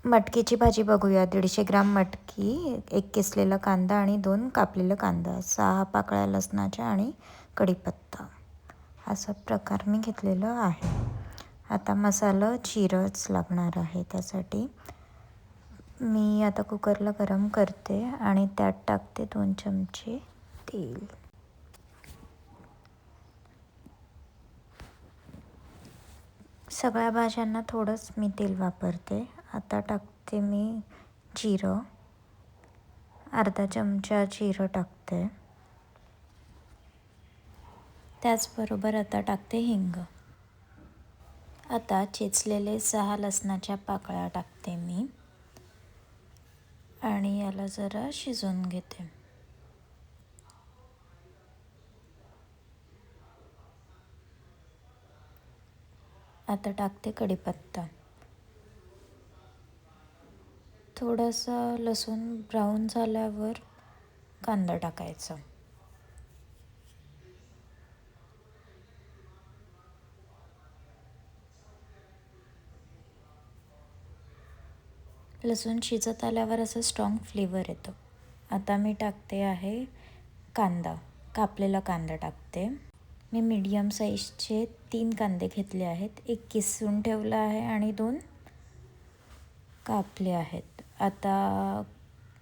मटकीची भाजी बघूया. 150 ग्राम मटकी, 1 किसलेला कांदा आणि 2 कापलेला कांदा, 6 पाकळ्या लसणाच्या आणि कढीपत्ता असा प्रकार मी घेतलेलं आहे. आता मसाला जिरंच लागणार आहे. त्यासाठी मी आता कुकरला गरम करते आणि त्यात टाकते 2 चमचे तेल. सगळ्या भाज्यांना थोडंच मी तेल वापरते. आता टाकते मी जिरं, अर्धा चमचा जिरं टाकते. त्याचबरोबर आता टाकते हिंग. आता चेचलेले 6 लसणाच्या पाकळ्या टाकते मी आणि याला जरा शिजवून घेते. आता टाकते कढीपत्ता. थोडंसं लसूण ब्राऊन झाल्यावर कांदा टाकायचा. लसूण शिजत आल्यावर असं स्ट्रॉंग फ्लेवर येतो. आता मी टाकते आहे कांदा, कापलेला कांदा टाकते. मी मीडियम साईजचे 3 कांदे घेतले आहेत. 1 किसून ठेवला आहे आणि 2 कापले आहेत. आता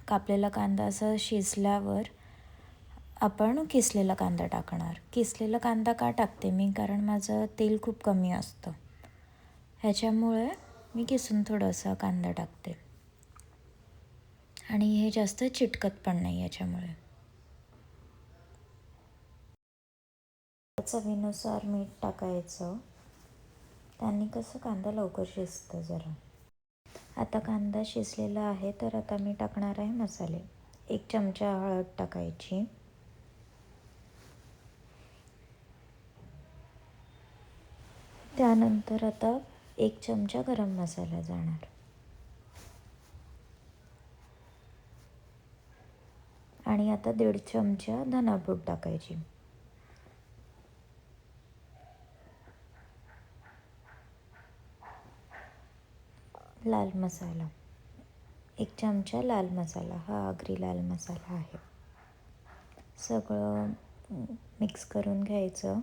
कापलेला कांदा असं शिजल्यावर आपण किसलेला कांदा टाकणार. किसलेला कांदा का टाकते मी, कारण माझं तेल खूप कमी असतं, ह्याच्यामुळे मी किसून थोडासा कांदा टाकते आणि हे जास्त चिटकत पण नाही याच्यामुळे. चवीनुसार मीठ टाकायचं, त्यांनी कसं कांदा लवकर शिजतं जरा. आता कांदा शिजलेला आहे, तर आता मी टाकणार आहे मसाले. 1 चमचा हळद टाकायची, त्यानंतर आता 1 चमचा गरम मसाला जाणार आणि आता 1.5 चमचा धनापूड टाकायची. लाल मसाला 1 चमचा, लाल मसाला, हा आगरी लाल मसाला आहे. सगळं मिक्स करून घ्यायचं.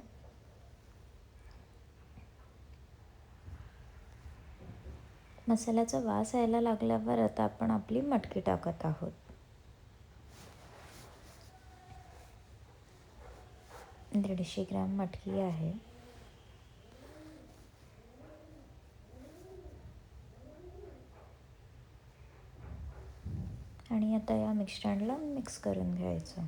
मसाल्याचा वास यायला लागल्यावर आता आपण आपली मटकी टाकत आहोत. दीडशे ग्राम मटकी आहे. आणि आता या मिश्रणला मिक्स करून घ्यायचं.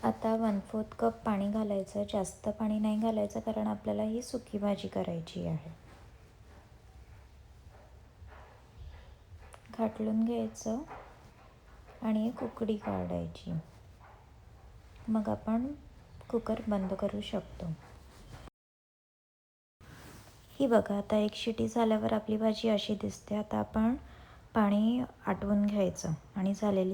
आता 1/4 कप पाणी घालायचं. जास्त पाणी नाही घालायचं, कारण आपल्याला ही सुकी भाजी करायची आहे. घाटलून घ्यायचं आणि एक उकळी काढायची. मग आपण कुकर बंद करू शकतो. ही बघा, आता 1 शिटी झाल्यावर आपली भाजी अशी दिसते. आता आपण पाणी आटवून घ्यायचं आणि झालेली